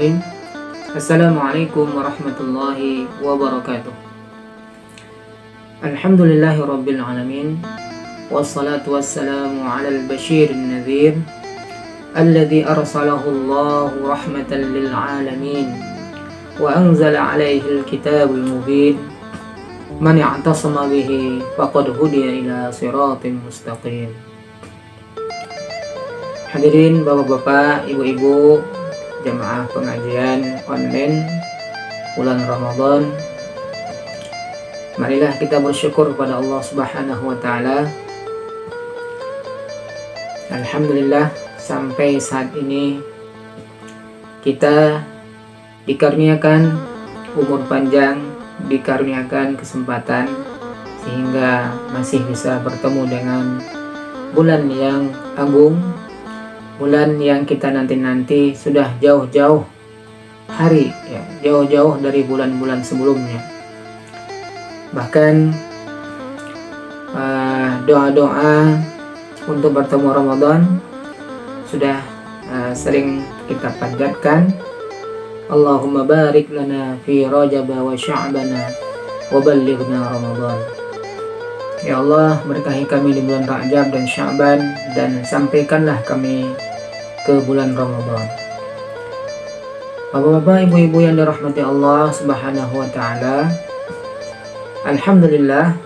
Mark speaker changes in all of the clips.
Speaker 1: Bismillahirrahmanirrahim. Assalamualaikum warahmatullahi wabarakatuh. Alhamdulillahi rabbil alamin. Wassalatu wassalamu ala al-bashirin nadhir alladhi arsalahu Allahu rahmatan lil alamin wa anzala alaihi al-kitabul mubin. Man i'tasama bihi faqad hudiya ila siratin mustaqim. Hadirin bapak-bapak, ibu-ibu, jamaah pengajian online bulan Ramadan, marilah kita bersyukur kepada Allah Subhanahu wa taala. Alhamdulillah, sampai saat ini kita dikaruniakan umur panjang, dikaruniakan kesempatan sehingga masih bisa bertemu dengan bulan yang agung, bulan yang kita nanti-nanti sudah jauh-jauh hari, ya, jauh-jauh dari bulan-bulan sebelumnya. Bahkan doa-doa untuk bertemu Ramadan sudah sering kita panjatkan. Allahumma barik lana fi Rajab wa Sya'bana wa ballighna Ramadan. Ya Allah, berkahi kami di bulan Rajab dan Sya'ban, dan sampaikanlah kami ke bulan Ramadan. Bapak-bapak, ibu-ibu yang dirahmati Allah Subhanahu wa taala, alhamdulillah,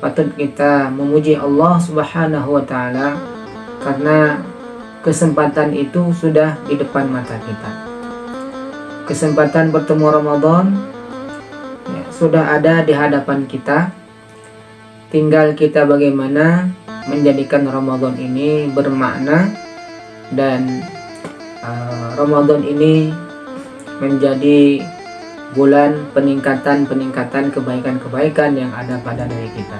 Speaker 1: patut kita memuji Allah Subhanahu wa taala karena kesempatan itu sudah di depan mata kita. Kesempatan bertemu Ramadan ya, sudah ada di hadapan kita. Tinggal kita bagaimana menjadikan Ramadan ini bermakna dan Ramadan ini menjadi bulan peningkatan kebaikan-kebaikan yang ada pada diri kita.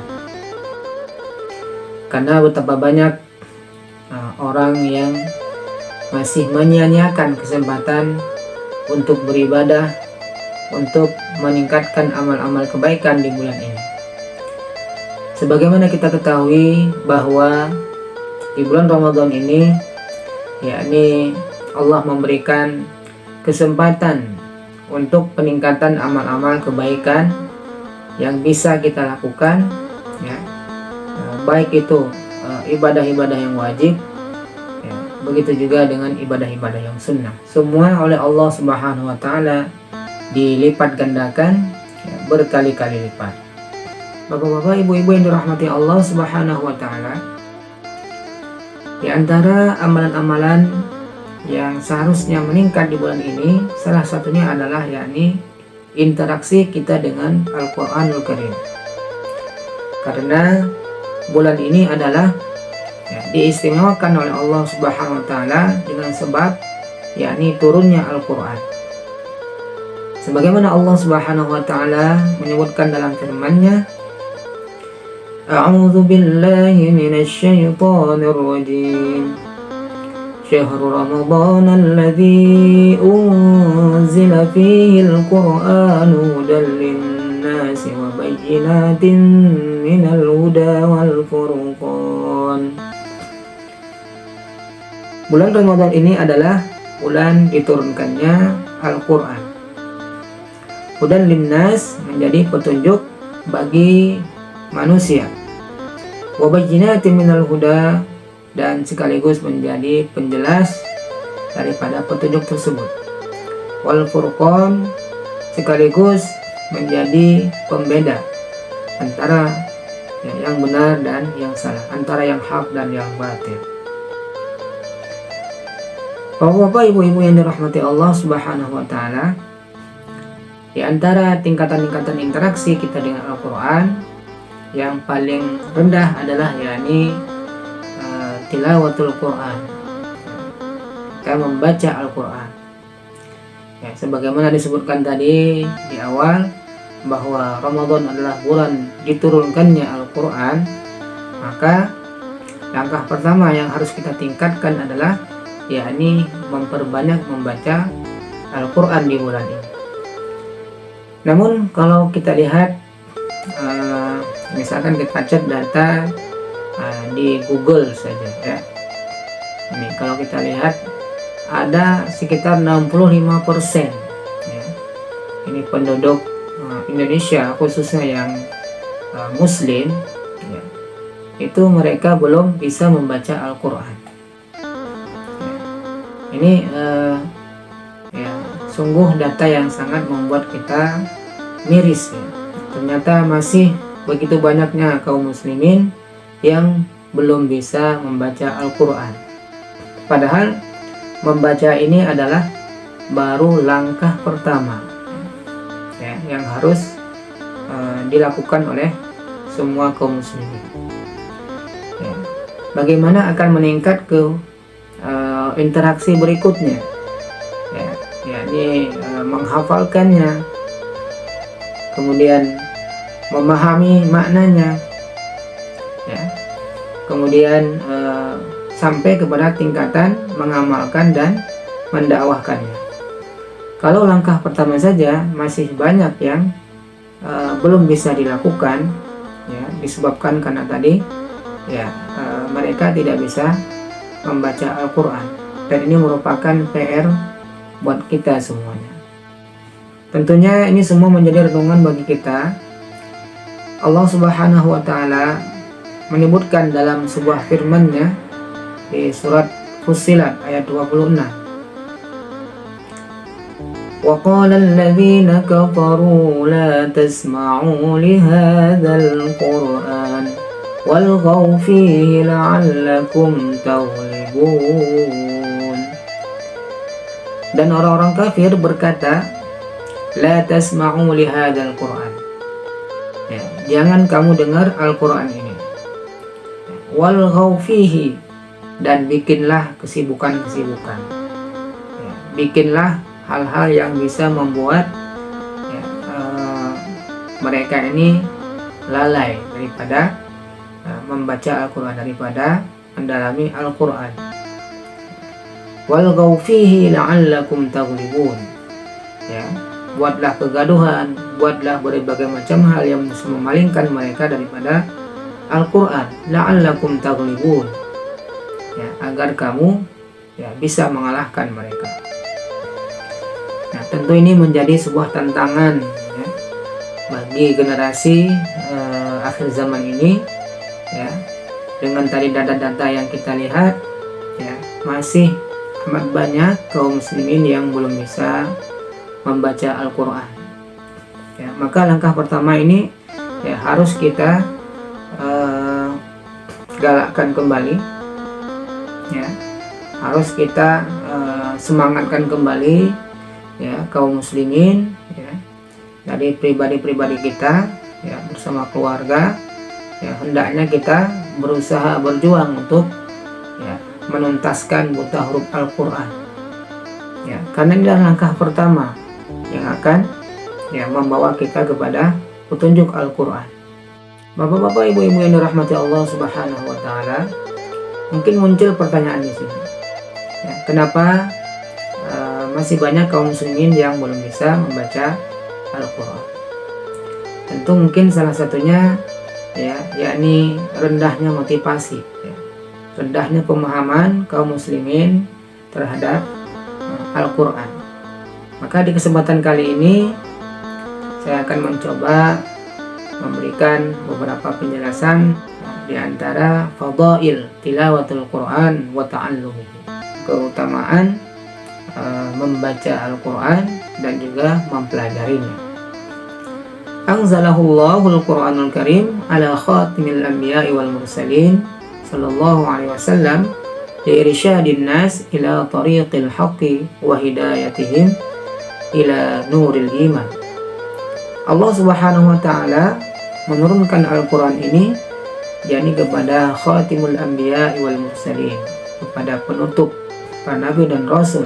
Speaker 1: Karena betapa banyak orang yang masih menyia-nyiakan kesempatan untuk beribadah, untuk meningkatkan amal-amal kebaikan di bulan ini. Sebagaimana kita ketahui bahwa di bulan Ramadan ini, yakni Allah memberikan kesempatan untuk peningkatan amal-amal kebaikan yang bisa kita lakukan, ya, baik itu ibadah-ibadah yang wajib, ya, begitu juga dengan ibadah-ibadah yang sunnah. Semua oleh Allah Subhanahu wa taala dilipat gandakan, ya, berkali-kali lipat. Bapak-bapak, ibu-ibu yang dirahmati Allah Subhanahu wa taala, di antara amalan-amalan yang seharusnya meningkat di bulan ini, salah satunya adalah yakni interaksi kita dengan Al-Quranul Karim. Karena bulan ini adalah diistimewakan oleh Allah Subhanahu wa taala dengan sebab yakni turunnya Al-Quran. Sebagaimana Allah Subhanahu wa taala menyebutkan dalam firman-Nya, A'udzu billahi minasy syaithanir rajim. Syahrul Ramadan alladzi unzila fihi al-Qur'anu hudan lin-nasi wa bayyinatin minal huda wal furqan. Bulan Ramadan ini adalah bulan diturunkannya Al-Qur'an. Hudan lin-nas, menjadi petunjuk bagi manusia. Wa bayyinatin minal huda, dan sekaligus menjadi penjelas daripada petunjuk tersebut. Wal furqan, sekaligus menjadi pembeda antara yang benar dan yang salah, antara yang hak dan yang batil. Bapak-bapak, ibu-ibu yang dirahmati Allah Subhanahu wa taala, di antara tingkatan-tingkatan interaksi kita dengan Al-Quran, yang paling rendah adalah yakni tilawatul Quran. Kita membaca Al-Quran. Ya, sebagaimana disebutkan tadi di awal bahwa Ramadan adalah bulan diturunkannya Al-Quran, maka langkah pertama yang harus kita tingkatkan adalah yakni memperbanyak membaca Al-Quran di bulan ini. Namun kalau kita lihat misalkan kita cek data di Google saja, ya. Ini kalau kita lihat ada sekitar 65% ya. Ini penduduk Indonesia khususnya yang Muslim ya, itu mereka belum bisa membaca Al-Quran ya. Ini ya, sungguh data yang sangat membuat kita miris ya. Ternyata masih begitu banyaknya kaum muslimin yang belum bisa membaca Al-Quran. Padahal membaca ini adalah baru langkah pertama ya, yang harus dilakukan oleh semua kaum muslimin ya. Bagaimana akan meningkat ke interaksi berikutnya ya, yakni menghafalkannya, kemudian memahami maknanya ya, kemudian sampai kepada tingkatan mengamalkan dan mendakwahkannya. Kalau langkah pertama saja masih banyak yang belum bisa dilakukan ya, disebabkan karena tadi ya mereka tidak bisa membaca Al-Quran, dan ini merupakan PR buat kita semuanya. Tentunya ini semua menjadi renungan bagi kita. Allah Subhanahu wa Ta'ala menyebutkan dalam sebuah firman-Nya di surat Fussilat ayat 26. Wa qala alladhina kafaru la tasma'u li hadzal Qur'an walghaw fihi la'allakum taghlibun. Dan orang-orang kafir berkata, la tasma'u li hadzal Qur'an ya, jangan kamu dengar Al-Quran ini. Walghaw fihi, dan bikinlah kesibukan-kesibukan ya, bikinlah hal-hal yang bisa membuat ya, mereka ini lalai daripada membaca Al-Quran, daripada mendalami Al-Quran. Walghaw fihi la'allakum taghlibun ya, buatlah kegaduhan, buatlah berbagai macam hal yang bisa memalingkan mereka daripada Al-Quran, la'allakum taghlibun ya, agar kamu ya bisa mengalahkan mereka. Nah, tentu ini menjadi sebuah tantangan ya, bagi generasi akhir zaman ini ya, dengan tadi data-data yang kita lihat ya, masih amat banyak kaum muslimin yang belum bisa membaca Al-Quran ya. Maka langkah pertama ini ya harus kita galakkan kembali ya, harus kita semangatkan kembali ya kaum muslimin ya, dari pribadi-pribadi kita ya, bersama keluarga ya, hendaknya kita berusaha berjuang untuk ya menuntaskan buta huruf Al-Quran ya, karena ini adalah langkah pertama yang akan ya membawa kita kepada petunjuk Al-Quran. Bapak-bapak, ibu-ibu yang dirahmati Allah Subhanahu wa Ta'ala, mungkin muncul pertanyaan di sini ya, kenapa masih banyak kaum muslimin yang belum bisa membaca Al-Quran? Tentu mungkin salah satunya ya, yakni rendahnya motivasi ya, rendahnya pemahaman kaum muslimin terhadap Al-Quran. Maka di kesempatan kali ini saya akan mencoba memberikan beberapa penjelasan di antara fadail tilawatul Quran wa ta'allumihi, keutamaan membaca Al-Quran dan juga mempelajarinya. Anzalahullahu al-Quranul Karim ala khatimil anbiya'i wal mursalin sallallahu alaihi wasallam liirsyadin nas ila tariqil haqqi wa hidayatihim ila nuril iman. Allah Subhanahu wa Ta'ala menurunkan Al-Quran ini yakni kepada khatimul anbiya'i wal mursalin, kepada penutup para nabi dan rasul,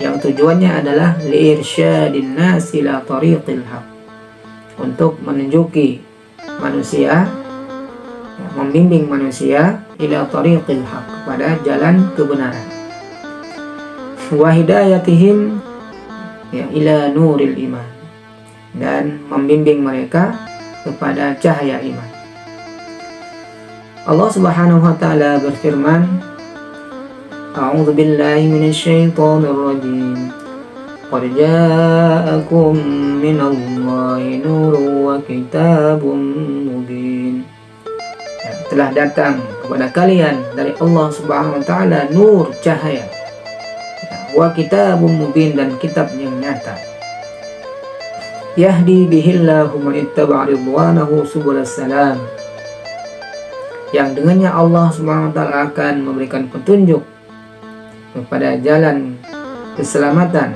Speaker 1: yang tujuannya adalah liirsyadin nas ila tariqil haqq, untuk menunjuki manusia, membimbing manusia ila tariqil haqq, kepada jalan kebenaran, wa hidayatihim ya ila nuril iman, dan membimbing mereka kepada cahaya iman. Allah Subhanahu wa Ta'ala berfirman, A'udzu billahi minasyaitonir rajim. Qad ja'akum minallahi nurun wa kitabun mubin. Telah datang kepada kalian dari Allah Subhanahu wa taala nur, cahaya, wa kitabun mubin, dan kitab yang nyata. Yahdi bihillahu man ittaba'a ridwanahu subulas salam, yang dengannya Allah Subhanahu wa taala akan memberikan petunjuk kepada jalan keselamatan.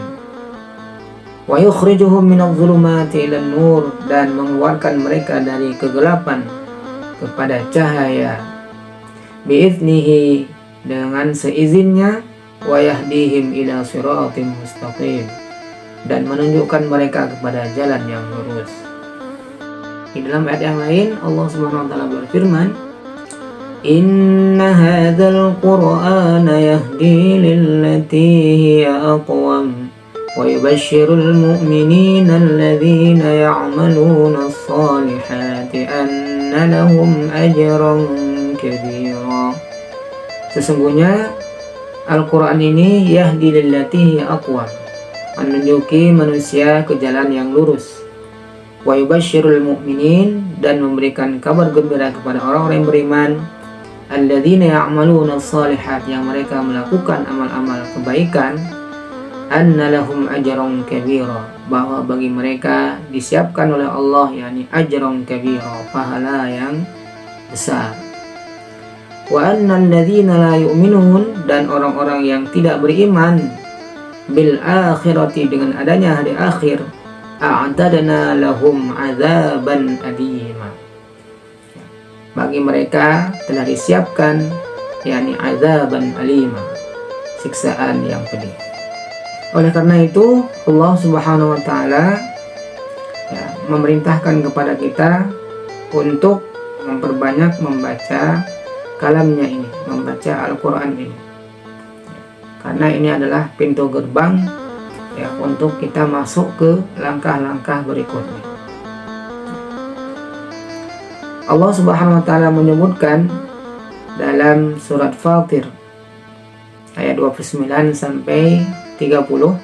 Speaker 1: Wa yukhrijuhum minadh-dhulumati ilan nur, dan mengeluarkan mereka dari kegelapan kepada cahaya. Bi'iznihi, dengan seizinnya. Wa yahdihim ila siratim mustaqim, dan menunjukkan mereka kepada jalan yang lurus. Di dalam ayat yang lain Allah Subhanahu wa taala berfirman, Inna hadzal qur'ana yahdi lillati hiya aqwam wa yubashshirul mu'minina alladhina ya'maluna as-salihati anna lahum ajran kabira. Sesungguhnya Al-Quran ini yahdi lillati hiya aqwam, menunjuki manusia ke jalan yang lurus. Wa yubashshirul mu'minin, dan memberikan kabar gembira kepada orang-orang yang beriman, alladzina ya'maluna as-salihat, yang mereka melakukan amal-amal kebaikan, anna lahum ajran kabira, bahwa bagi mereka disiapkan oleh Allah yakni ajran kabira, pahala yang besar. Wa annal ladzina la yu'minun, dan orang-orang yang tidak beriman bil akhirati, dengan adanya hari akhir, a'tadna lahum azaban alima, bagi mereka telah disiapkan yakni azaban alima, siksaan yang pedih. Oleh karena itu Allah Subhanahu wa taala memerintahkan kepada kita untuk memperbanyak membaca kalamnya ini, membaca Al-Quran ini, karena ini adalah pintu gerbang untuk kita masuk ke langkah-langkah berikutnya. Allah Subhanahu wa taala menyebutkan dalam surat Fatir ayat 29 sampai 30,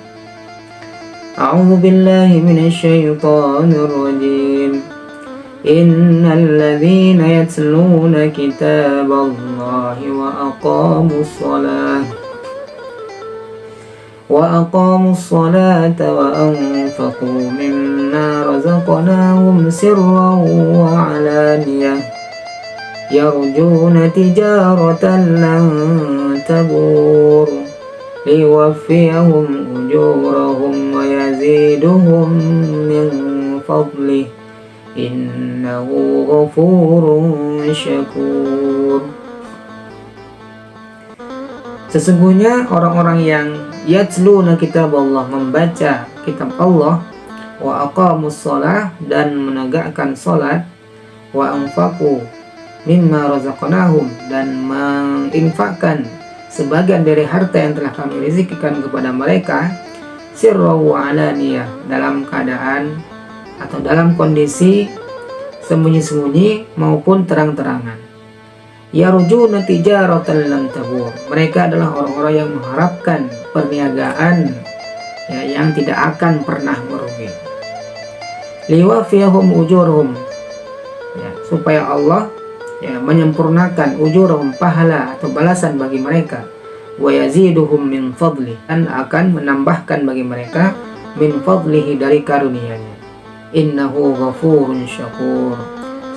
Speaker 1: A'udzu billahi minasyaitonir rajim. Innal ladzina yatluna kitaballahi wa aqamus salata wa anfaqu mimma razaqnahum sirran wa 'alaniyah yarjuna tijaratan lan tabur liwaffiyahum ujurahum wa yaziduhum min fadlih innahu ghafurun syakur. Sesungguhnya orang-orang yang yatluna kitab Allah, membaca kitab Allah, wa aqamus shalah, dan menegakkan salat, wa anfaqu mimma razaqnahum, dan menginfakkan sebagian dari harta yang telah kami rezekikan kepada mereka, sirra wa alaniyah, dalam keadaan atau dalam kondisi sembunyi-sembunyi maupun terang-terangan. Yarjuna tijaratan lan tabur, mereka adalah orang-orang yang mengharapkan perniagaan yang tidak akan pernah merugi. Liwafiyahum ujurhum, supaya Allah menyempurnakan ujurhum, pahala atau balasan bagi mereka, wa yaziduhum min fadli, dan akan menambahkan bagi mereka min fadlihi, dari karunia-Nya. Innahu ghafurun syakur,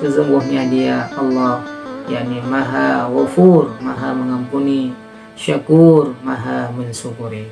Speaker 1: sesungguhnya Dia Allah yakni maha ghafur, maha mengampuni, syakur, maha mensyukuri.